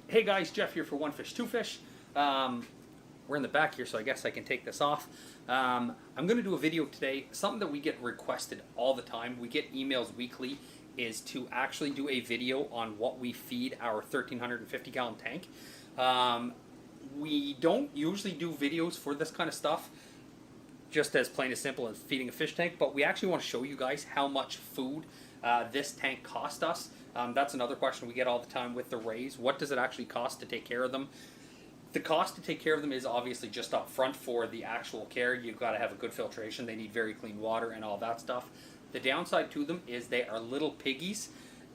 Hey guys, Jeff here for One Fish, Two Fish. We're in the back here, so I guess I can take this off. I'm going to do a video today. Something that we get requested all the time, we get emails weekly, is to actually do a video on what we feed our 1,350 gallon tank. We don't usually do videos for this kind of stuff, just as plain and simple as feeding a fish tank, but we actually want to show you guys how much food this tank cost us. That's another question we get all the time with the rays. What does it actually cost to take care of them? The cost to take care of them is obviously just up front for the actual care. You've got to have a good filtration. They need very clean water and all that stuff. The downside to them is they are little piggies,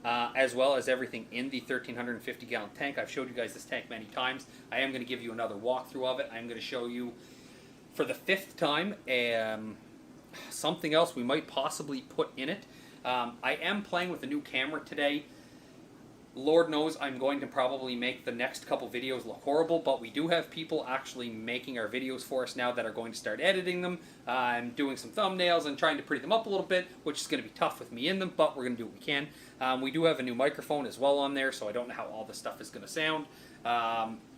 as well as everything in the 1,350 gallon tank. I've showed you guys this tank many times. I am going to give you another walkthrough of it. I'm going to show you for the 5th time something else we might possibly put in it. I am playing with a new camera today. Lord knows I'm going to probably make the next couple videos look horrible, but we do have people actually making our videos for us now that are going to start editing them. I'm doing some thumbnails and trying to pretty them up a little bit, which is going to be tough with me in them, but we're going to do what we can. We do have a new microphone as well on there, so I don't know how all this stuff is going to sound.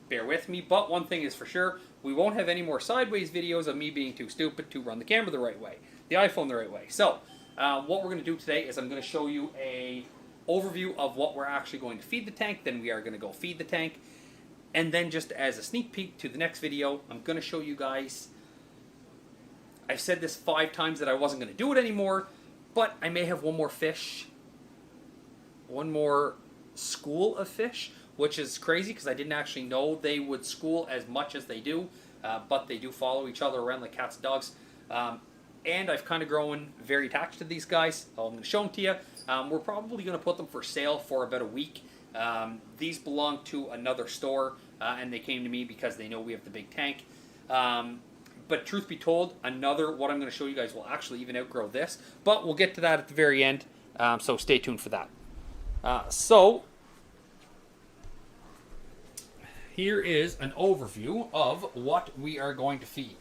Bear with me, but one thing is for sure, we won't have any more sideways videos of me being too stupid to run the camera the right way, the iPhone the right way. So, what we're going to do today is I'm going to show you a overview of what we're actually going to feed the tank. Then we are going to go feed the tank, and then just as a sneak peek to the next video, I'm going to show you guys, I've said this 5 times that I wasn't going to do it anymore, but I may have one more fish, one more school of fish, which is crazy because I didn't actually know they would school as much as they do, but they do follow each other around like cats and dogs. And I've kind of grown very attached to these guys. I'm going to show them to you. We're probably going to put them for sale for about a week. These belong to another store, and they came to me because they know we have the big tank. But truth be told, what I'm going to show you guys will actually even outgrow this. But we'll get to that at the very end, so stay tuned for that. So, here is an overview of what we are going to feed.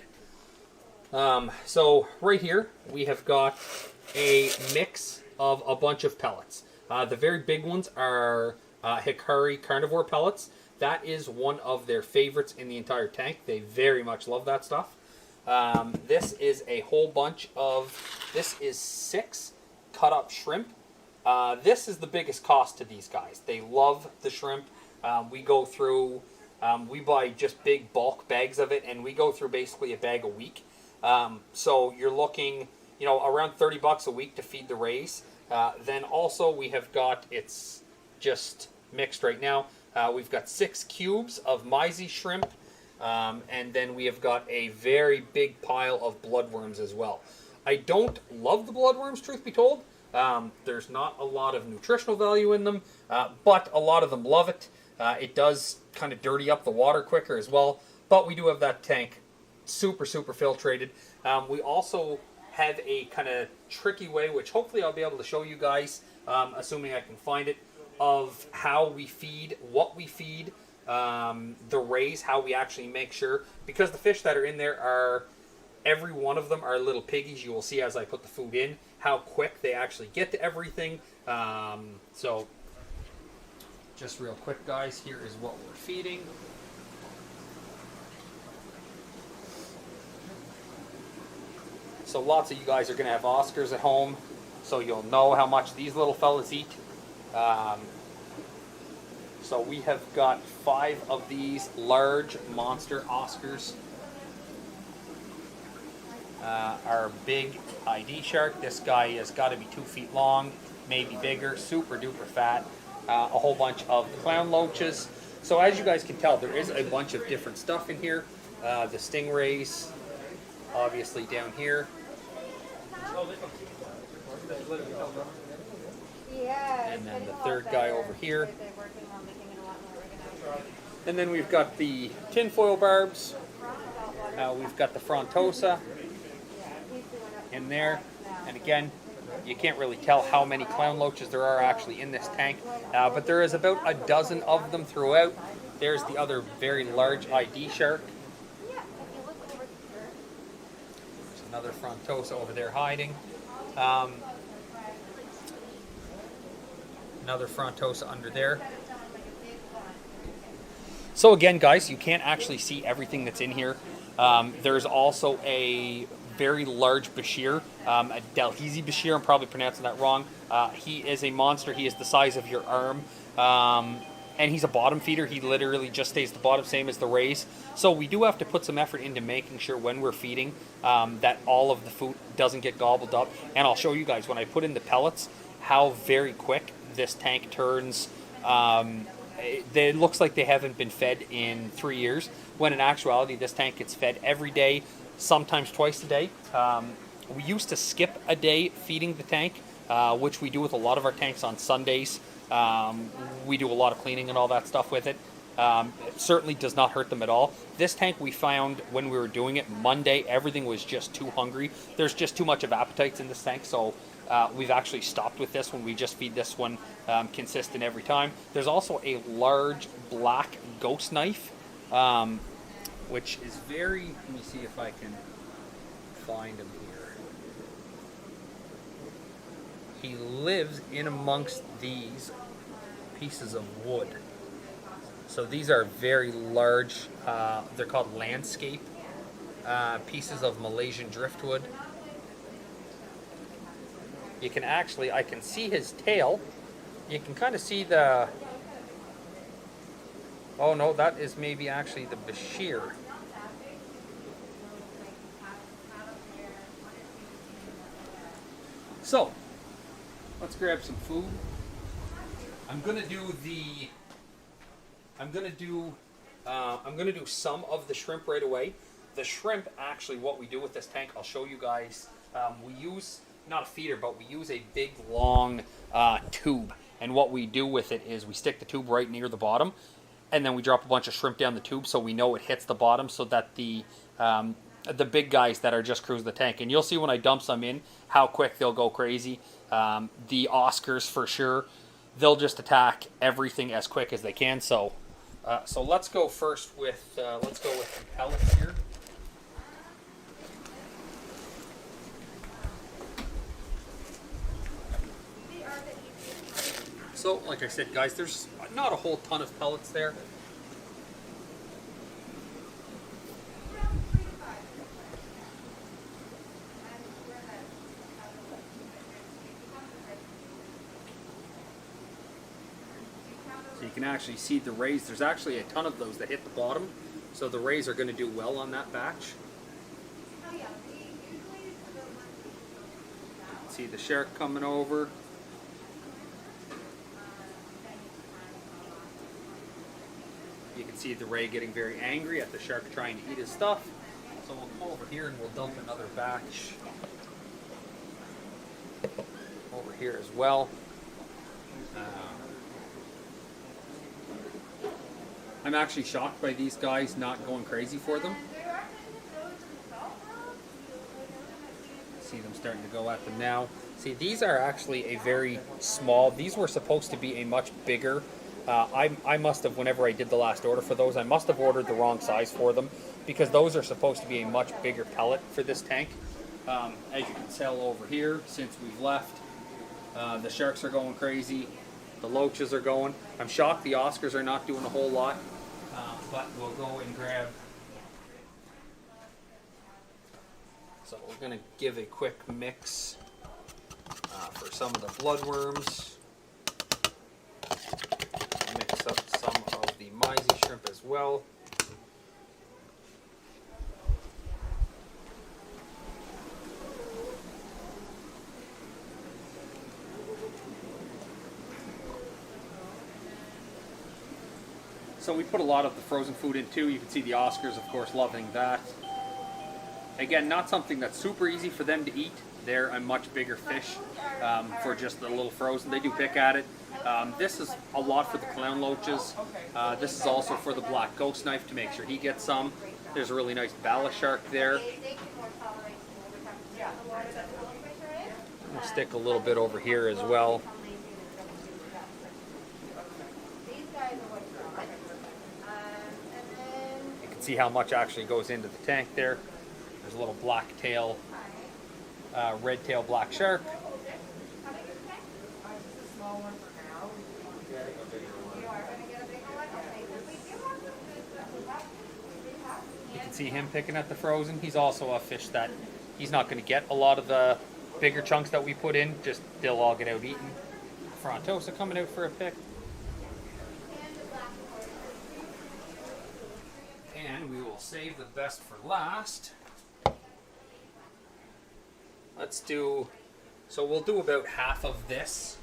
So right here we have got a mix of a bunch of pellets. The very big ones are Hikari carnivore pellets. That is one of their favorites in the entire tank. They very much love that stuff. This is a whole bunch of, this is 6 cut up shrimp. This is the biggest cost to these guys. They love the shrimp. We go through, we buy just big bulk bags of it, and we go through basically a bag a week. So you're looking, around $30 a week to feed the rays. Then also we have got, it's just mixed right now. We've got 6 cubes of Mizey shrimp, and then we have got a very big pile of bloodworms as well. I don't love the bloodworms, truth be told. There's not a lot of nutritional value in them, but a lot of them love it. It does kind of dirty up the water quicker as well, but we do have that tank super filtrated. We also have a kind of tricky way, which hopefully I'll be able to show you guys, assuming I can find it, of how we feed, what we feed the rays, how we actually make sure, because the fish that are in there are, every one of them are little piggies. You will see as I put the food in how quick they actually get to everything. So just real quick, guys, here is what we're feeding. So lots of you guys are going to have Oscars at home, so you'll know how much these little fellas eat. So we have got 5 of these large monster Oscars. Our big ID shark, this guy has got to be 2 feet long, maybe bigger, super duper fat. A whole bunch of clown loaches. So as you guys can tell, there is a bunch of different stuff in here. The stingrays, obviously down here. And then the third guy over here. And then we've got the tinfoil barbs. We've got the frontosa in there. And again, you can't really tell how many clown loaches there are actually in this tank, but there is about a dozen of them throughout. There's the other very large ID shark. There's another frontosa over there hiding. Another frontosa under there. So again, guys, you can't actually see everything that's in here. There's also a very large Bashir, a Dalhousie Bashir. I'm probably pronouncing that wrong. He is a monster. He is the size of your arm. And he's a bottom feeder. He literally just stays at the bottom, same as the rays. So we do have to put some effort into making sure when we're feeding that all of the food doesn't get gobbled up. And I'll show you guys when I put in the pellets how very quick this tank turns. It looks like they haven't been fed in 3 years, when in actuality this tank gets fed every day, sometimes twice a day. We used to skip a day feeding the tank, which we do with a lot of our tanks on Sundays. We do a lot of cleaning and all that stuff with it. It certainly does not hurt them at all. This tank, we found when we were doing it Monday, everything was just too hungry. There's just too much of appetites in this tank, so we've actually stopped with this one. We just feed this one consistent every time. There's also a large black ghost knife, which is very, let me see if I can find him here. He lives in amongst these pieces of wood. So these are very large, they're called landscape pieces of Malaysian driftwood. You can actually, I can see his tail. You can kind of see the, oh no, that is maybe actually the Bashir. So, let's grab some food. I'm gonna do some of the shrimp right away. The shrimp, actually, what we do with this tank, I'll show you guys. We use, not a feeder, but we use a big long tube. And what we do with it is we stick the tube right near the bottom, and then we drop a bunch of shrimp down the tube so we know it hits the bottom, so that the big guys that are just cruising the tank, and you'll see when I dump some in how quick they'll go crazy. The Oscars for sure, they'll just attack everything as quick as they can. So let's go first with some pellets here. So, like I said, guys, there's not a whole ton of pellets there. So you can actually see the rays. There's actually a ton of those that hit the bottom. So the rays are going to do well on that batch. See the shark coming over. You can see the ray getting very angry at the shark trying to eat his stuff. So we'll come over here and we'll dump another batch over here as well. I'm actually shocked by these guys not going crazy for them. See them starting to go at them now. See, these are actually a very small, these were supposed to be a much bigger. I must have, whenever I did the last order for those, I must have ordered the wrong size for them, because those are supposed to be a much bigger pellet for this tank. As you can tell over here, since we've left, the sharks are going crazy, the loaches are going. I'm shocked the Oscars are not doing a whole lot, but we'll go and grab. So we're going to give a quick mix for some of the bloodworms. Mix up some of the Mizey shrimp as well. So we put a lot of the frozen food in too. You can see the Oscars, of course, loving that. Again, not something that's super easy for them to eat. They're a much bigger fish for just the little frozen. They do pick at it. This is a lot for the clown loaches. This is also for the black ghost knife to make sure he gets some. There's a really nice bala shark there. We'll stick a little bit over here as well. You can see how much actually goes into the tank there. There's a little black tail, red tail black shark. can see him picking at the frozen. He's also a fish that he's not going to get a lot of the bigger chunks that we put in. Just they'll all get out eaten. Frontosa coming out for a pick. And we will save the best for last. Let's do, so we'll do about half of this.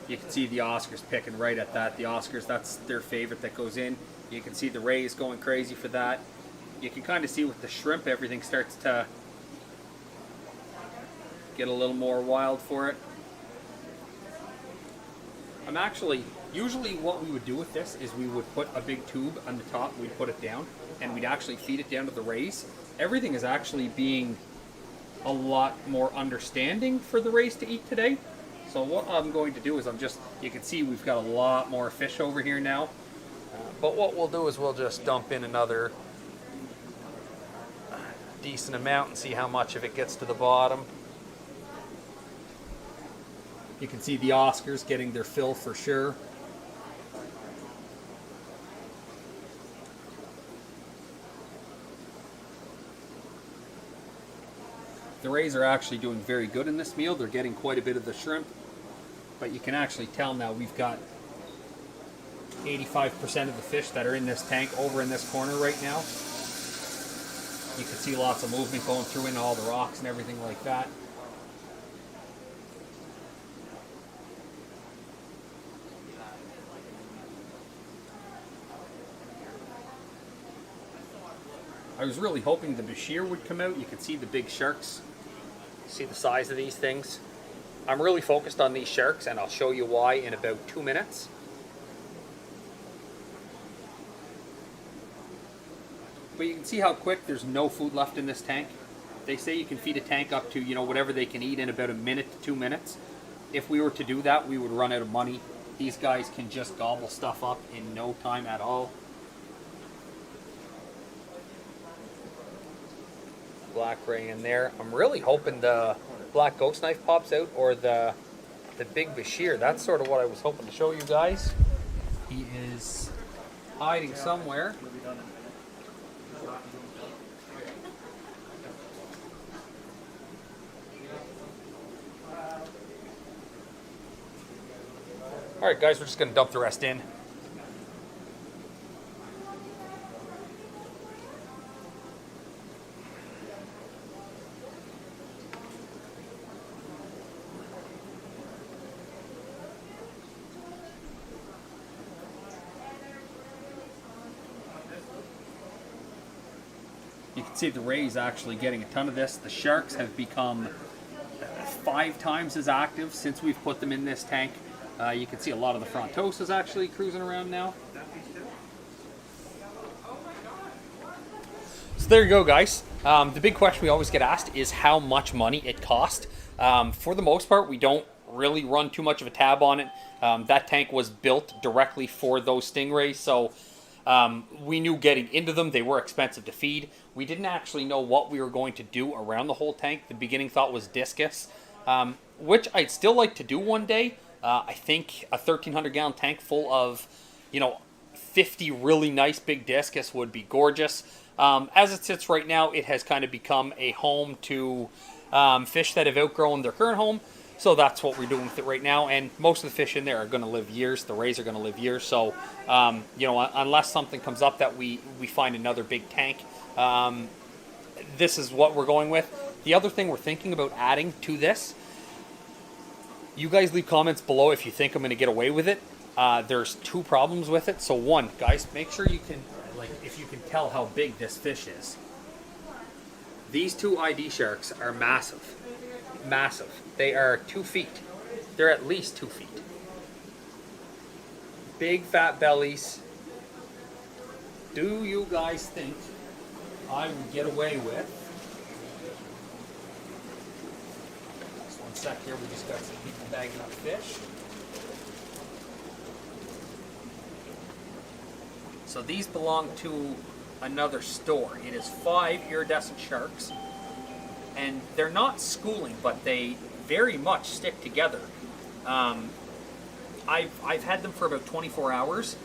You can see the Oscars picking right at that. The Oscars, that's their favorite that goes in. You can see the rays going crazy for that. You can kind of see with the shrimp, everything starts to get a little more wild for it. I'm actually, usually what we would do with this is we would put a big tube on the top, we'd put it down, and we'd actually feed it down to the rays. Everything is actually being a lot more understanding for the rays to eat today. So what I'm going to do is you can see we've got a lot more fish over here now. But what we'll do is we'll just dump in another decent amount and see how much of it gets to the bottom. You can see the Oscars getting their fill for sure. The rays are actually doing very good in this meal. They're getting quite a bit of the shrimp. But you can actually tell now we've got 85% of the fish that are in this tank over in this corner right now. You can see lots of movement going through in all the rocks and everything like that. I was really hoping the Bashir would come out. You can see the big sharks. See the size of these things. I'm really focused on these sharks, and I'll show you why in about 2 minutes. But you can see how quick there's no food left in this tank. They say you can feed a tank up to, you know, whatever they can eat in about a minute to 2 minutes. If we were to do that, we would run out of money. These guys can just gobble stuff up in no time at all. Black ray in there. I'm really hoping the black ghost knife pops out, or the big Bashir. That's sort of what I was hoping to show you guys. He is hiding somewhere. Alright guys, we're just going to dump the rest in. You can see the rays actually getting a ton of this. The sharks have become 5 times as active since we've put them in this tank. You can see a lot of the Frontosas actually cruising around now. So there you go, guys. The big question we always get asked is how much money it cost. For the most part, we don't really run too much of a tab on it. That tank was built directly for those stingrays, so we knew getting into them, they were expensive to feed. We didn't actually know what we were going to do around the whole tank. The beginning thought was discus, which I'd still like to do one day. I think a 1,300-gallon tank full of, 50 really nice big discus would be gorgeous. As it sits right now, it has kind of become a home to fish that have outgrown their current home. So that's what we're doing with it right now. And most of the fish in there are going to live years. The rays are going to live years. So, unless something comes up that we find another big tank, this is what we're going with. The other thing we're thinking about adding to this, you guys leave comments below if you think I'm going to get away with it. There's 2 problems with it. So one, guys, make sure you can, if you can tell how big this fish is. These 2 ID sharks are massive. Massive. They are 2 feet. They're at least 2 feet. Big fat bellies. Do you guys think I would get away with? Just 1 sec here. We just got some people bagging up fish. So these belong to another store. It is 5 iridescent sharks, and they're not schooling, but they very much stick together. I've had them for about 24 hours.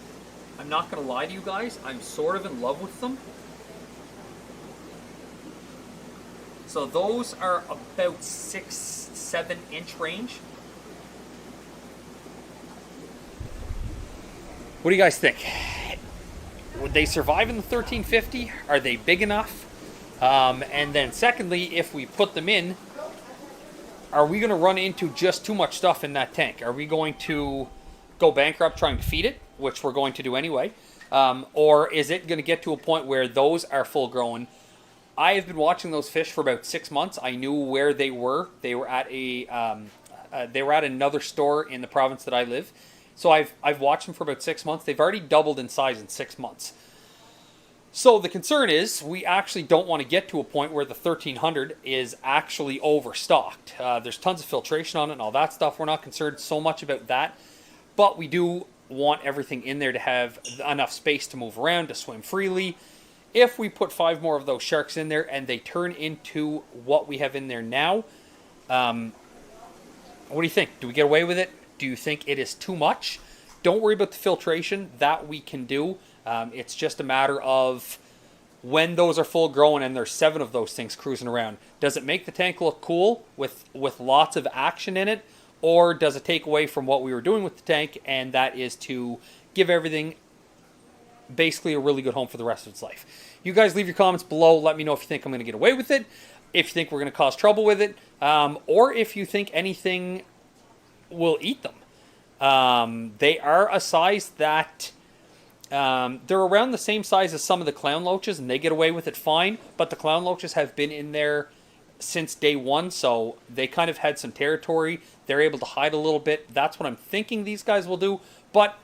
I'm not going to lie to you guys, I'm sort of in love with them. So those are about 6-7 inch range. What do you guys think? Would they survive in the 1350? Are they big enough? And then secondly, if we put them in, are we going to run into just too much stuff in that tank? Are we going to go bankrupt trying to feed it, which we're going to do anyway? Or is it going to get to a point where those are full grown? I have been watching those fish for about 6 months. I knew where they were. They were at another store in the province that I live. So I've watched them for about 6 months. They've already doubled in size in 6 months. So the concern is we actually don't want to get to a point where the 1300 is actually overstocked. There's tons of filtration on it and all that stuff. We're not concerned so much about that. But we do want everything in there to have enough space to move around, to swim freely. If we put 5 more of those sharks in there and they turn into what we have in there now, what do you think? Do we get away with it? Do you think it is too much? Don't worry about the filtration. That we can do. It's just a matter of when those are full grown and there's 7 of those things cruising around. Does it make the tank look cool with lots of action in it? Or does it take away from what we were doing with the tank, and that is to give everything basically a really good home for the rest of its life? You guys leave your comments below. Let me know if you think I'm going to get away with it, if you think we're going to cause trouble with it, or if you think anything will eat them. They are a size that they're around the same size as some of the clown loaches, and they get away with it fine, but the clown loaches have been in there since day one, so they kind of had some territory. They're able to hide a little bit. That's what I'm thinking these guys will do, but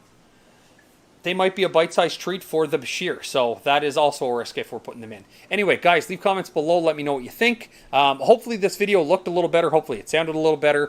they might be a bite-sized treat for the Bashir, so that is also a risk if we're putting them in. Anyway, guys, leave comments below. Let me know what you think. Hopefully this video looked a little better. Hopefully it sounded a little better.